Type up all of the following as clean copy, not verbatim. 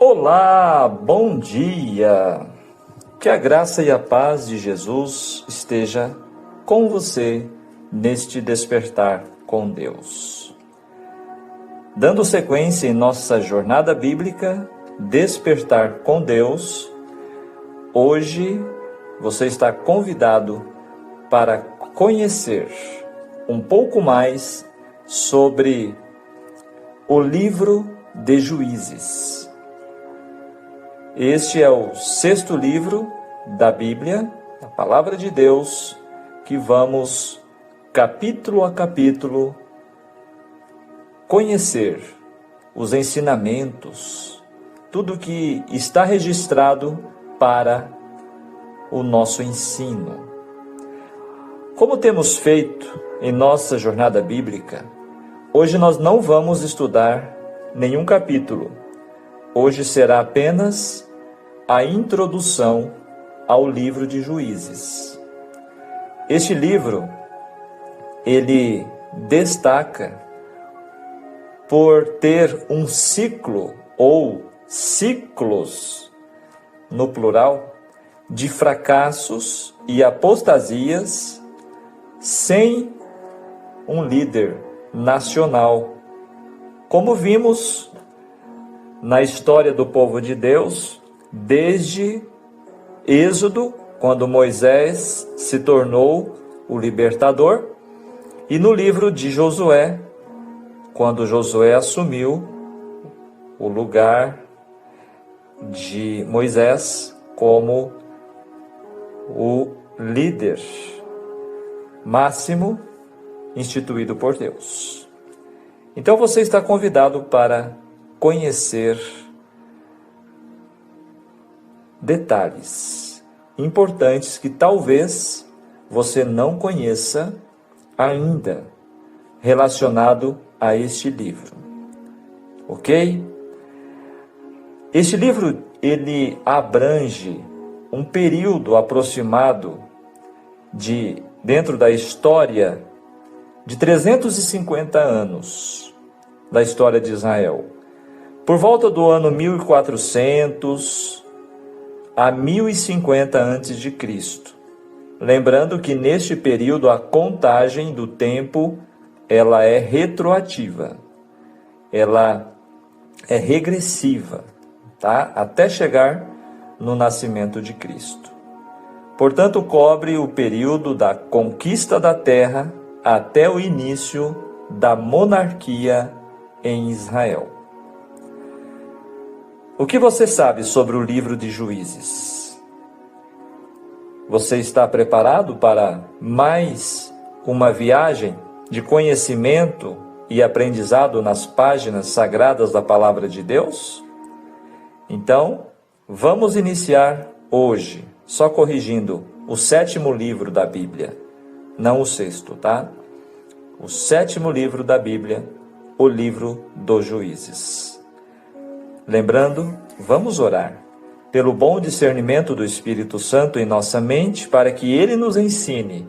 Olá, bom dia! Que a graça e a paz de Jesus esteja com você neste despertar com Deus. Dando sequência em nossa jornada bíblica, Despertar com Deus, hoje você está convidado para conhecer um pouco mais sobre o livro de Juízes. Este é o 6º livro da Bíblia, a Palavra de Deus, que vamos, capítulo a capítulo, conhecer os ensinamentos, tudo que está registrado para o nosso ensino. Como temos feito em nossa jornada bíblica, hoje nós não vamos estudar nenhum capítulo. Hoje será apenas a introdução ao livro de Juízes. Este livro, ele destaca por ter um ciclo ou ciclos, no plural, de fracassos e apostasias sem um líder nacional. Como vimos na história do povo de Deus, desde Êxodo, quando Moisés se tornou o libertador, e no livro de Josué, quando Josué assumiu o lugar de Moisés como o líder máximo instituído por Deus. Então você está convidado para conhecer detalhes importantes que talvez você não conheça ainda relacionado a este livro. Ok? Este livro, ele abrange um período aproximado dentro da história de 350 anos da história de Israel. Por volta do ano 1400 a 1050 a.C. Lembrando que neste período a contagem do tempo ela é retroativa. Ela é regressiva, tá? Até chegar no nascimento de Cristo. Portanto, cobre o período da conquista da terra até o início da monarquia em Israel. O que você sabe sobre o livro de Juízes? Você está preparado para mais uma viagem de conhecimento e aprendizado nas páginas sagradas da Palavra de Deus? Então, vamos iniciar hoje, só corrigindo, o 7º livro da Bíblia, não o 6º, tá? O 7º livro da Bíblia, o livro dos Juízes. Lembrando, vamos orar pelo bom discernimento do Espírito Santo em nossa mente, para que ele nos ensine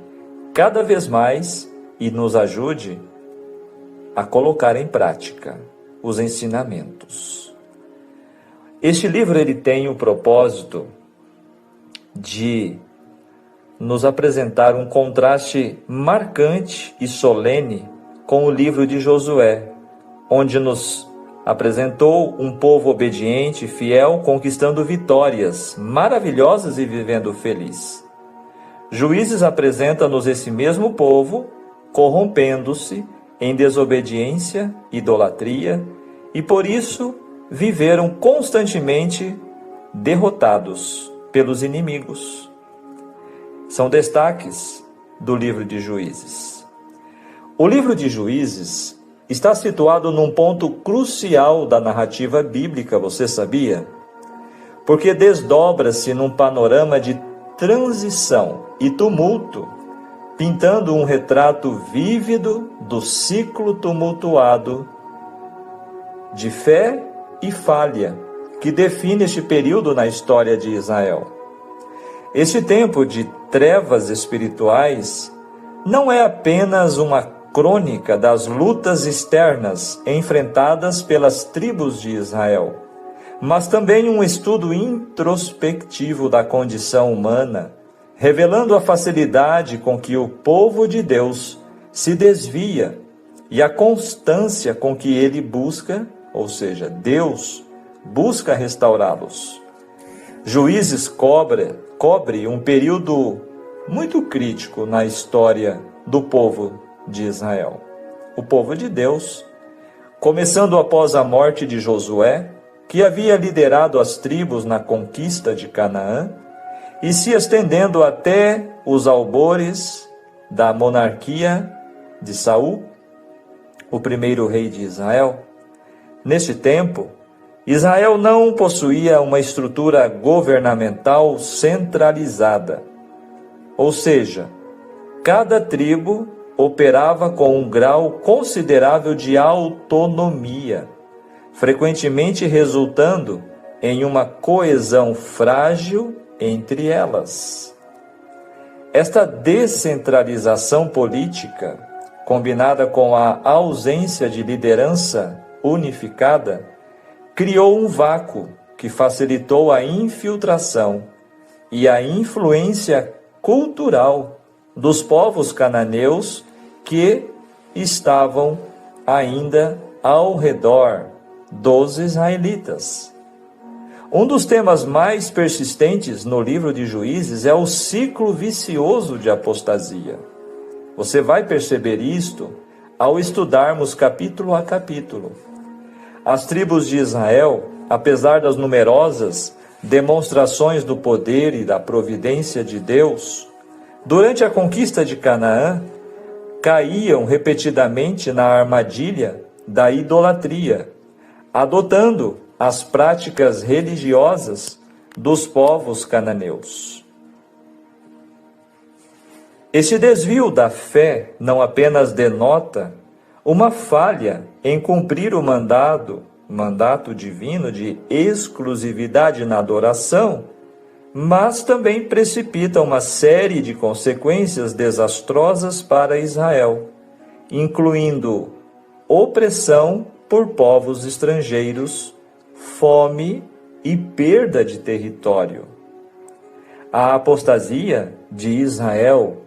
cada vez mais e nos ajude a colocar em prática os ensinamentos. Este livro ele tem o propósito de nos apresentar um contraste marcante e solene com o livro de Josué, onde nos apresentou um povo obediente e fiel, conquistando vitórias maravilhosas e vivendo feliz. Juízes apresenta-nos esse mesmo povo, corrompendo-se em desobediência, idolatria, e por isso viveram constantemente derrotados pelos inimigos. São destaques do livro de Juízes. O livro de Juízes está situado num ponto crucial da narrativa bíblica, você sabia? Porque desdobra-se num panorama de transição e tumulto, pintando um retrato vívido do ciclo tumultuado de fé e falha que define este período na história de Israel. Este tempo de trevas espirituais não é apenas uma crônica das lutas externas enfrentadas pelas tribos de Israel, mas também um estudo introspectivo da condição humana, revelando a facilidade com que o povo de Deus se desvia e a constância com que ele busca, ou seja, Deus busca restaurá-los. Juízes cobre um período muito crítico na história do povo de Israel. O povo de Deus, começando após a morte de Josué, que havia liderado as tribos na conquista de Canaã, e se estendendo até os albores da monarquia de Saul, o primeiro rei de Israel. Neste tempo, Israel não possuía uma estrutura governamental centralizada, ou seja, cada tribo operava com um grau considerável de autonomia, frequentemente resultando em uma coesão frágil entre elas. Esta descentralização política, combinada com a ausência de liderança unificada, criou um vácuo que facilitou a infiltração e a influência cultural dos povos cananeus que estavam ainda ao redor dos israelitas. Um dos temas mais persistentes no livro de Juízes é o ciclo vicioso de apostasia. Você vai perceber isto ao estudarmos capítulo a capítulo. As tribos de Israel, apesar das numerosas demonstrações do poder e da providência de Deus, durante a conquista de Canaã, caíam repetidamente na armadilha da idolatria, adotando as práticas religiosas dos povos cananeus. Este desvio da fé não apenas denota uma falha em cumprir o mandato divino de exclusividade na adoração, mas também precipita uma série de consequências desastrosas para Israel, incluindo opressão por povos estrangeiros, fome e perda de território. A apostasia de Israel,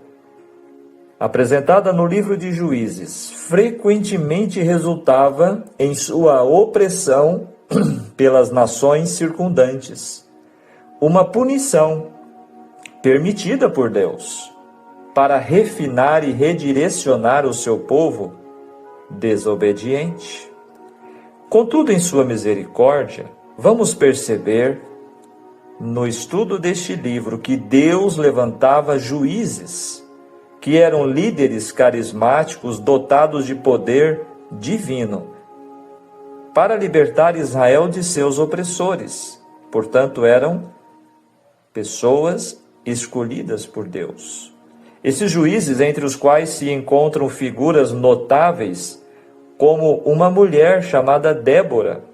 apresentada no livro de Juízes, frequentemente resultava em sua opressão pelas nações circundantes, uma punição permitida por Deus para refinar e redirecionar o seu povo desobediente. Contudo, em sua misericórdia, vamos perceber no estudo deste livro que Deus levantava juízes que eram líderes carismáticos dotados de poder divino para libertar Israel de seus opressores. Portanto, eram pessoas escolhidas por Deus. Esses juízes, entre os quais se encontram figuras notáveis, como uma mulher chamada Débora,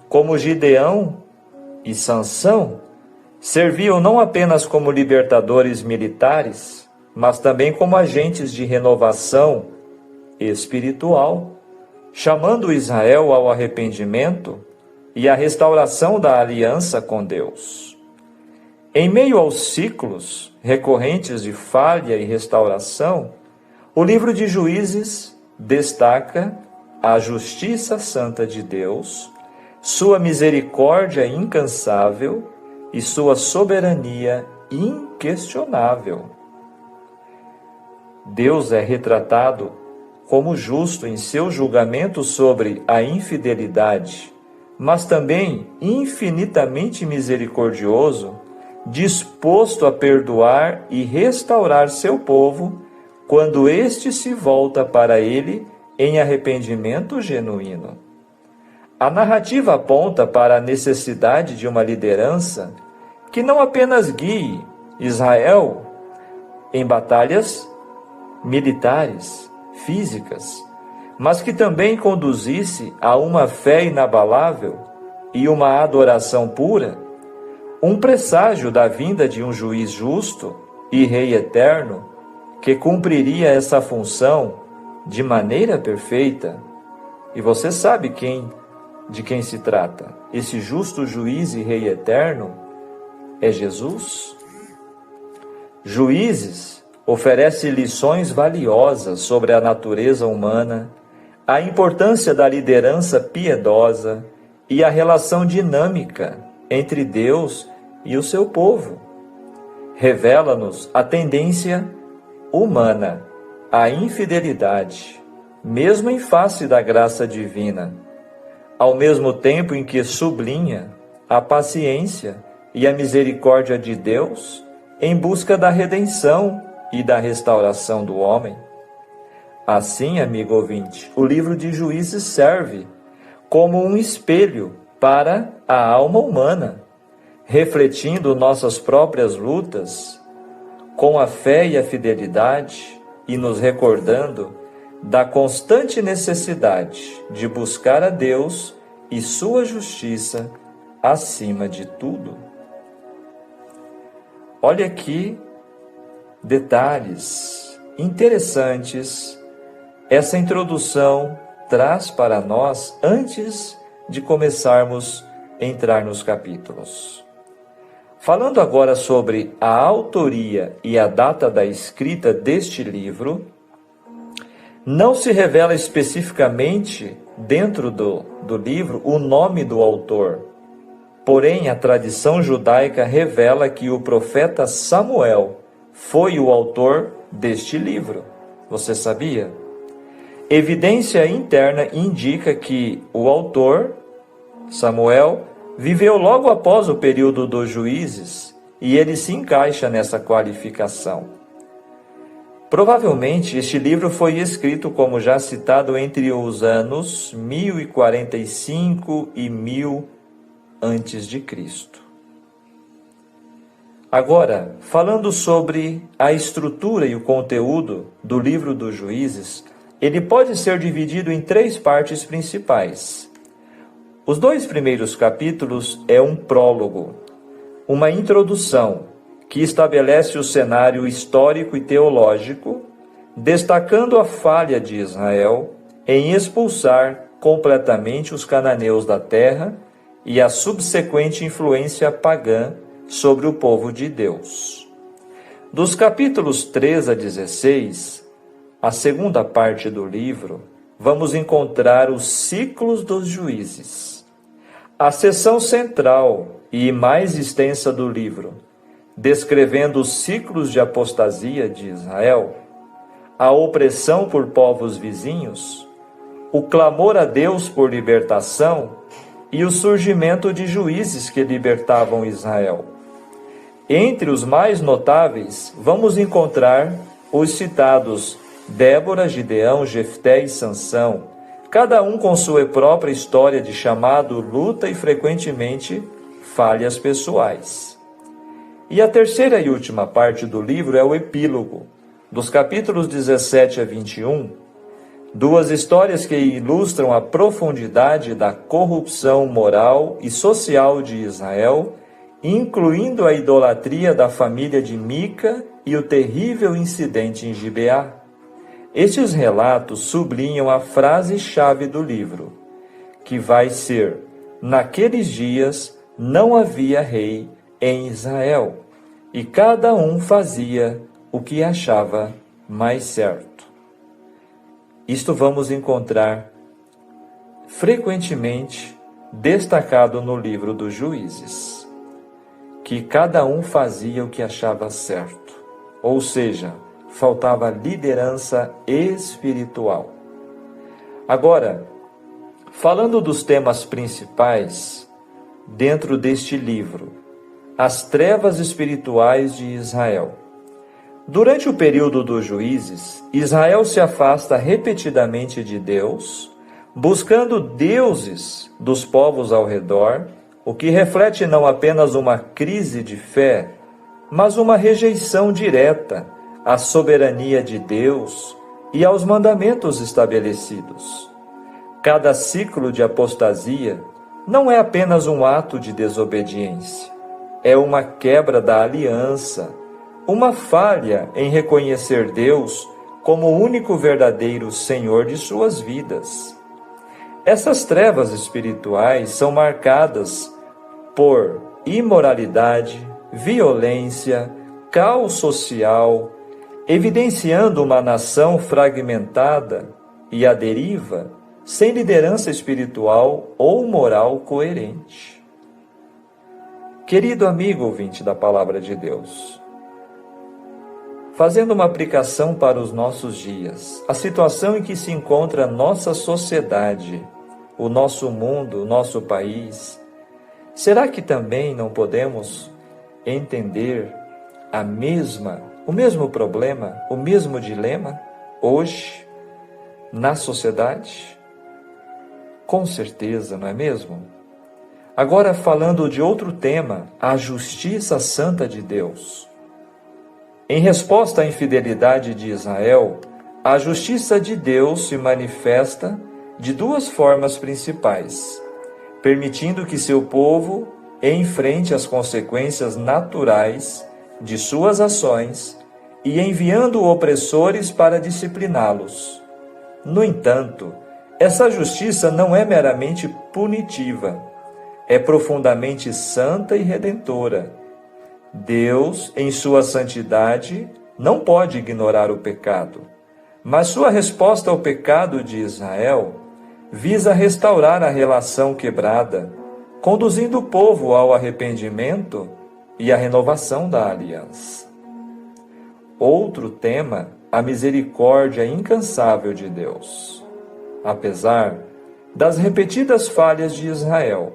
como Gideão e Sansão, serviam não apenas como libertadores militares, mas também como agentes de renovação espiritual, chamando Israel ao arrependimento e à restauração da aliança com Deus. Em meio aos ciclos recorrentes de falha e restauração, o livro de Juízes destaca a justiça santa de Deus, sua misericórdia incansável e sua soberania inquestionável. Deus é retratado como justo em seu julgamento sobre a infidelidade, mas também infinitamente misericordioso, disposto a perdoar e restaurar seu povo quando este se volta para ele em arrependimento genuíno. A narrativa aponta para a necessidade de uma liderança que não apenas guie Israel em batalhas militares, físicas, mas que também conduzisse a uma fé inabalável e uma adoração pura, um presságio da vinda de um juiz justo e rei eterno que cumpriria essa função de maneira perfeita. E você sabe quem de quem se trata? Esse justo juiz e rei eterno é Jesus? Juízes oferece lições valiosas sobre a natureza humana, a importância da liderança piedosa e a relação dinâmica entre Deus e o seu povo. Revela-nos a tendência humana à infidelidade, mesmo em face da graça divina, ao mesmo tempo em que sublinha a paciência e a misericórdia de Deus em busca da redenção e da restauração do homem. Assim, amigo ouvinte, o livro de Juízes serve como um espelho para a alma humana, refletindo nossas próprias lutas com a fé e a fidelidade e nos recordando da constante necessidade de buscar a Deus e sua justiça acima de tudo. Olha aqui detalhes interessantes essa introdução traz para nós antes de começarmos a entrar nos capítulos. Falando agora sobre a autoria e a data da escrita deste livro, não se revela especificamente dentro do livro o nome do autor. Porém, a tradição judaica revela que o profeta Samuel foi o autor deste livro. Você sabia? Evidência interna indica que o autor, Samuel, viveu logo após o período dos juízes e ele se encaixa nessa qualificação. Provavelmente este livro foi escrito, como já citado, entre os anos 1045 e 1000 antes de Cristo. Agora, falando sobre a estrutura e o conteúdo do livro dos Juízes, ele pode ser dividido em 3 partes principais. Os 2 primeiros capítulos é um prólogo, uma introdução que estabelece o cenário histórico e teológico, destacando a falha de Israel em expulsar completamente os cananeus da terra e a subsequente influência pagã sobre o povo de Deus. Dos capítulos 3 a 16, a segunda parte do livro, vamos encontrar os ciclos dos juízes. A seção central e mais extensa do livro, descrevendo os ciclos de apostasia de Israel, a opressão por povos vizinhos, o clamor a Deus por libertação e o surgimento de juízes que libertavam Israel. Entre os mais notáveis, vamos encontrar os citados Débora, Gideão, Jefté e Sansão, cada um com sua própria história de chamado, luta e, frequentemente, falhas pessoais. E a terceira e última parte do livro é o epílogo, dos capítulos 17 a 21, 2 histórias que ilustram a profundidade da corrupção moral e social de Israel, incluindo a idolatria da família de Mica e o terrível incidente em Gibeá. Estes relatos sublinham a frase-chave do livro, que vai ser: naqueles dias não havia rei em Israel, e cada um fazia o que achava mais certo. Isto vamos encontrar frequentemente destacado no livro dos Juízes, que cada um fazia o que achava certo, ou seja, faltava liderança espiritual. Agora, falando dos temas principais dentro deste livro, as trevas espirituais de Israel. Durante o período dos juízes, Israel se afasta repetidamente de Deus, buscando deuses dos povos ao redor, o que reflete não apenas uma crise de fé, mas uma rejeição direta à soberania de Deus e aos mandamentos estabelecidos. Cada ciclo de apostasia não é apenas um ato de desobediência, é uma quebra da aliança, uma falha em reconhecer Deus como o único verdadeiro Senhor de suas vidas. Essas trevas espirituais são marcadas por imoralidade, violência, caos social, evidenciando uma nação fragmentada e à deriva, sem liderança espiritual ou moral coerente. Querido amigo ouvinte da Palavra de Deus, fazendo uma aplicação para os nossos dias, a situação em que se encontra a nossa sociedade, o nosso mundo, o nosso país, será que também não podemos entender o mesmo problema, o mesmo dilema hoje na sociedade? Com certeza, não é mesmo? Agora falando de outro tema, a justiça santa de Deus. Em resposta à infidelidade de Israel, a justiça de Deus se manifesta de duas formas principais, permitindo que seu povo enfrente as consequências naturais de suas ações e enviando opressores para discipliná-los. No entanto, essa justiça não é meramente punitiva, é profundamente santa e redentora. Deus, em sua santidade, não pode ignorar o pecado, mas sua resposta ao pecado de Israel visa restaurar a relação quebrada, conduzindo o povo ao arrependimento e à renovação da aliança. Outro tema, a misericórdia incansável de Deus. Apesar das repetidas falhas de Israel,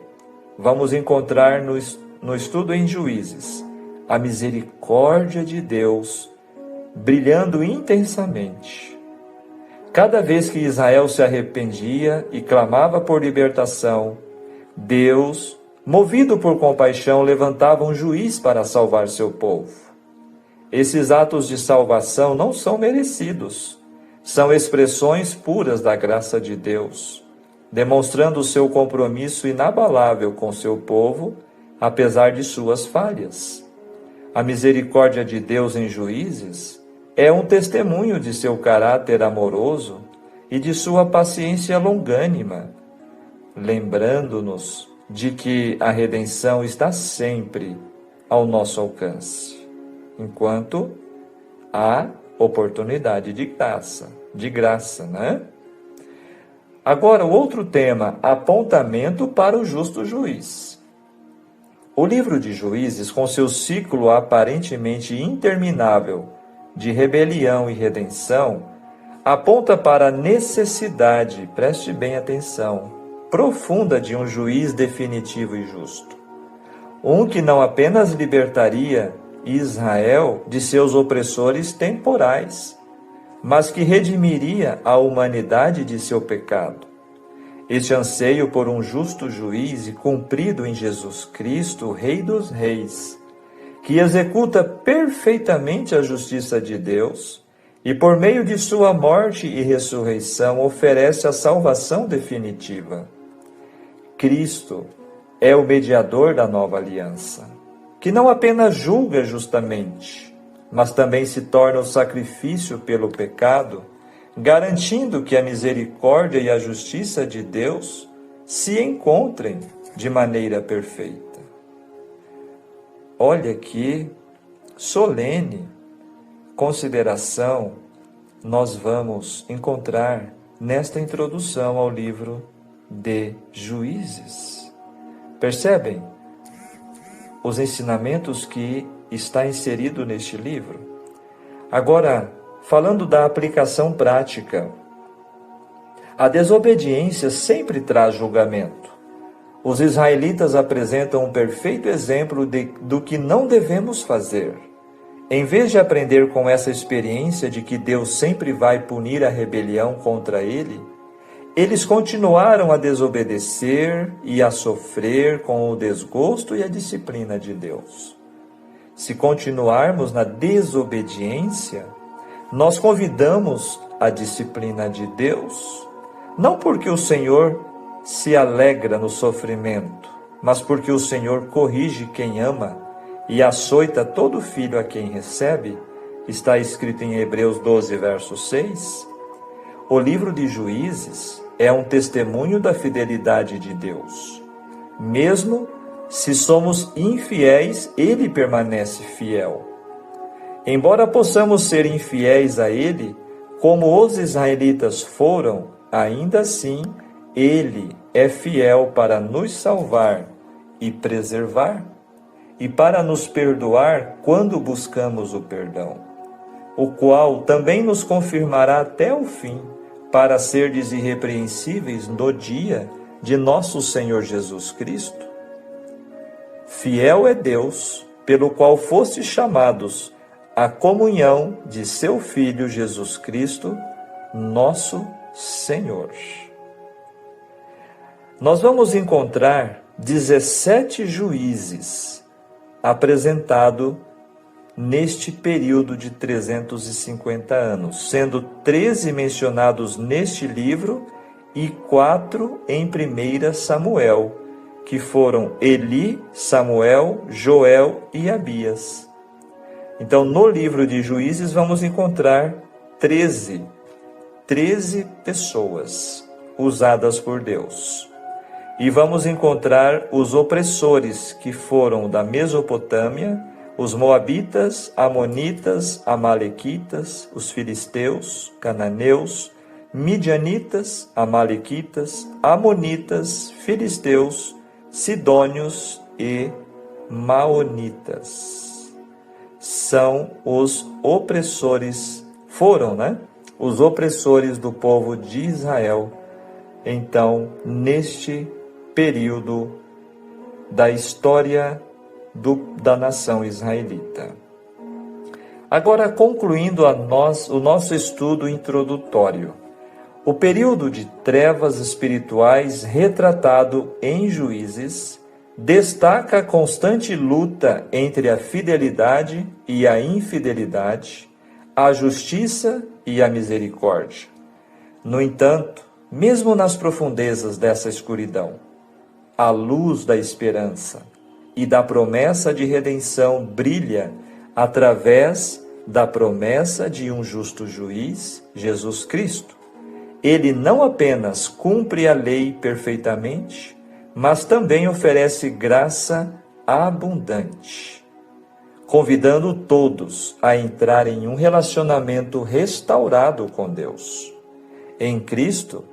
vamos encontrar no estudo em Juízes a misericórdia de Deus brilhando intensamente. Cada vez que Israel se arrependia e clamava por libertação, Deus, movido por compaixão, levantava um juiz para salvar seu povo. Esses atos de salvação não são merecidos, são expressões puras da graça de Deus, demonstrando o seu compromisso inabalável com seu povo, apesar de suas falhas. A misericórdia de Deus em Juízes é um testemunho de seu caráter amoroso e de sua paciência longânima, lembrando-nos de que a redenção está sempre ao nosso alcance, enquanto há oportunidade de graça, né? Agora, o outro tema, apontamento para o justo juiz. O livro de Juízes, com seu ciclo aparentemente interminável de rebelião e redenção, aponta para a necessidade, preste bem atenção, profunda de um juiz definitivo e justo. Um que não apenas libertaria Israel de seus opressores temporais, mas que redimiria a humanidade de seu pecado. Este anseio por um justo juiz e cumprido em Jesus Cristo, Rei dos Reis, que executa perfeitamente a justiça de Deus e, por meio de sua morte e ressurreição, oferece a salvação definitiva. Cristo é o mediador da nova aliança, que não apenas julga justamente, mas também se torna o sacrifício pelo pecado, garantindo que a misericórdia e a justiça de Deus se encontrem de maneira perfeita. Olha que solene consideração nós vamos encontrar nesta introdução ao livro de Juízes. Percebem os ensinamentos que está inserido neste livro? Agora, falando da aplicação prática, a desobediência sempre traz julgamento. Os israelitas apresentam um perfeito exemplo do que não devemos fazer. Em vez de aprender com essa experiência de que Deus sempre vai punir a rebelião contra eles continuaram a desobedecer e a sofrer com o desgosto e a disciplina de Deus. Se continuarmos na desobediência, nós convidamos a disciplina de Deus, não porque o Senhor se alegra no sofrimento, mas porque o Senhor corrige quem ama e açoita todo filho a quem recebe, está escrito em Hebreus 12, verso 6. O livro de Juízes é um testemunho da fidelidade de Deus. Mesmo se somos infiéis, Ele permanece fiel. Embora possamos ser infiéis a Ele, como os israelitas foram, ainda assim, Ele é fiel para nos salvar e preservar, e para nos perdoar quando buscamos o perdão, o qual também nos confirmará até o fim, para serdes irrepreensíveis no dia de nosso Senhor Jesus Cristo. Fiel é Deus, pelo qual fostes chamados à comunhão de seu Filho Jesus Cristo, nosso Senhor. Nós vamos encontrar 17 juízes apresentados neste período de 350 anos, sendo 13 mencionados neste livro e 4 em 1 Samuel, que foram Eli, Samuel, Joel e Abias. Então, no livro de Juízes, vamos encontrar 13 pessoas usadas por Deus. E vamos encontrar os opressores, que foram da Mesopotâmia, os moabitas, amonitas, amalequitas, os filisteus, cananeus, midianitas, amalequitas, amonitas, filisteus, sidônios e maonitas. São os opressores, os opressores do povo de Israel, então, neste período da história da nação israelita. Agora, concluindo o nosso estudo introdutório, o período de trevas espirituais retratado em Juízes destaca a constante luta entre a fidelidade e a infidelidade, a justiça e a misericórdia. No entanto, mesmo nas profundezas dessa escuridão, a luz da esperança e da promessa de redenção brilha através da promessa de um justo juiz, Jesus Cristo. Ele não apenas cumpre a lei perfeitamente, mas também oferece graça abundante, convidando todos a entrar em um relacionamento restaurado com Deus. Em Cristo,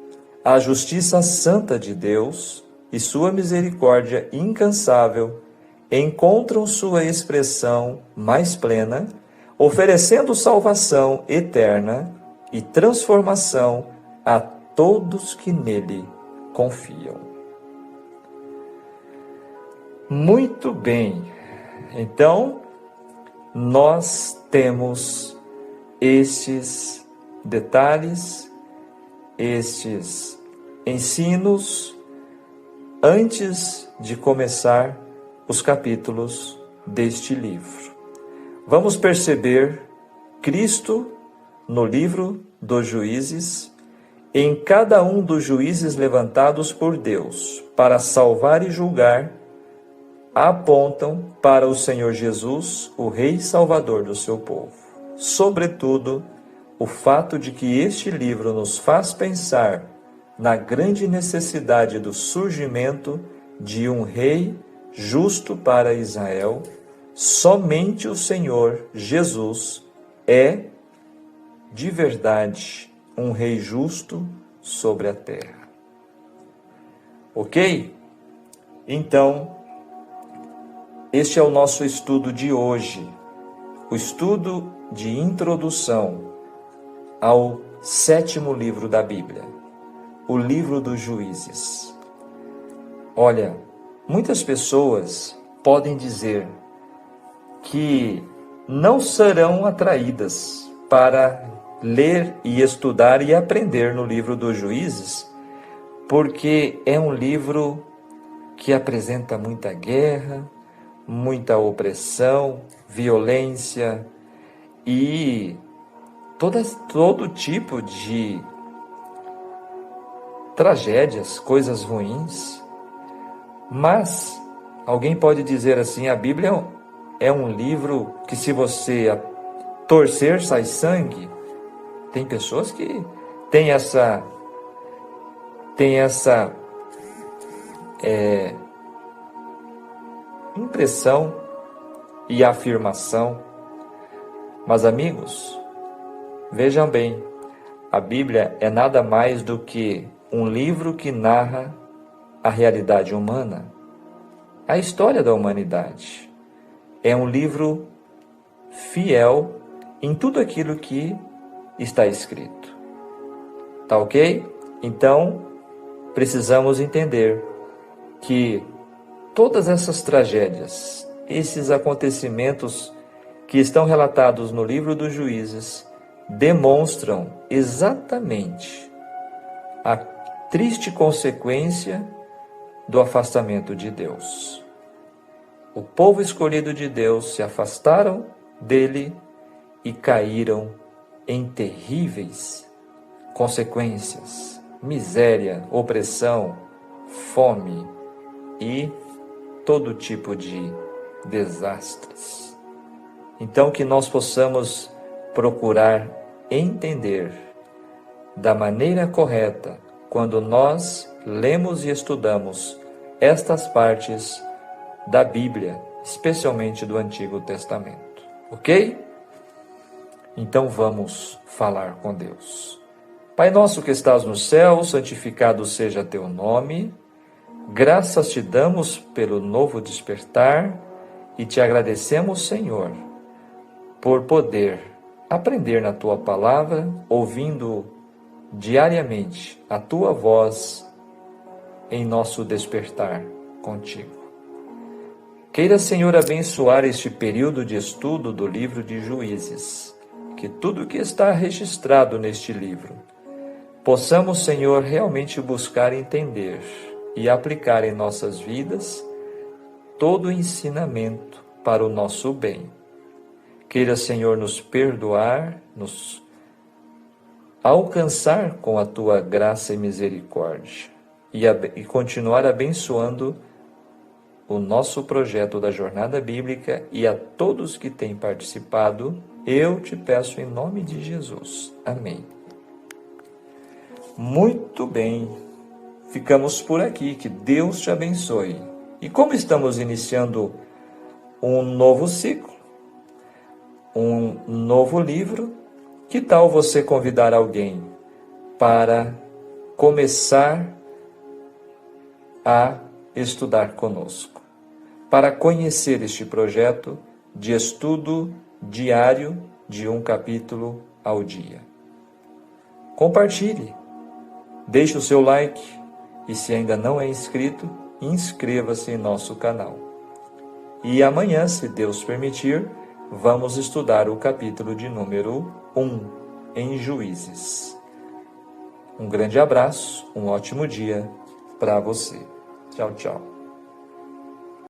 a justiça santa de Deus e sua misericórdia incansável encontram sua expressão mais plena, oferecendo salvação eterna e transformação a todos que nele confiam. Muito bem, então nós temos estes detalhes, estes ensinos, antes de começar os capítulos deste livro. Vamos perceber Cristo no livro dos Juízes, em cada um dos juízes levantados por Deus para salvar e julgar, apontam para o Senhor Jesus, o Rei e Salvador do seu povo. Sobretudo, o fato de que este livro nos faz pensar na grande necessidade do surgimento de um rei justo para Israel. Somente o Senhor Jesus é, de verdade, um rei justo sobre a terra. Ok? Então, este é o nosso estudo de hoje, o estudo de introdução ao 7º livro da Bíblia, o livro dos Juízes. Olha, muitas pessoas podem dizer que não serão atraídas para ler e estudar e aprender no livro dos Juízes, porque é um livro que apresenta muita guerra, muita opressão, violência e todo tipo de tragédias, coisas ruins. Mas alguém pode dizer assim: a Bíblia é um livro que, se você torcer, sai sangue. Tem pessoas que têm tem essa impressão e afirmação. Mas, amigos, vejam bem, a Bíblia é nada mais do que um livro que narra a realidade humana, a história da humanidade. É um livro fiel em tudo aquilo que está escrito. Tá ok? Então, precisamos entender que todas essas tragédias, esses acontecimentos que estão relatados no livro dos Juízes, demonstram exatamente a triste consequência do afastamento de Deus. O povo escolhido de Deus se afastaram dele e caíram em terríveis consequências, miséria, opressão, fome e todo tipo de desastres. Então, que nós possamos procurar entender da maneira correta quando nós lemos e estudamos estas partes da Bíblia, especialmente do Antigo Testamento. Ok? Então vamos falar com Deus. Pai nosso que estás no céu, santificado seja teu nome. Graças te damos pelo novo despertar e te agradecemos, Senhor, por poder aprender na tua palavra, ouvindo diariamente a tua voz em nosso despertar contigo. Queira, Senhor, abençoar este período de estudo do livro de Juízes, que tudo que está registrado neste livro, possamos, Senhor, realmente buscar entender e aplicar em nossas vidas todo o ensinamento para o nosso bem. Queira, Senhor, nos perdoar, nos alcançar com a tua graça e misericórdia e continuar abençoando o nosso projeto da Jornada Bíblica e a todos que têm participado, eu te peço em nome de Jesus. Amém. Muito bem, ficamos por aqui, que Deus te abençoe. E como estamos iniciando um novo ciclo, um novo livro, que tal você convidar alguém para começar a estudar conosco, para conhecer este projeto de estudo diário de um capítulo ao dia? Compartilhe, deixe o seu like e, se ainda não é inscrito, inscreva-se em nosso canal. E amanhã, se Deus permitir, vamos estudar o capítulo de número 1 em Juízes. Um grande abraço, um ótimo dia para você. Tchau, tchau.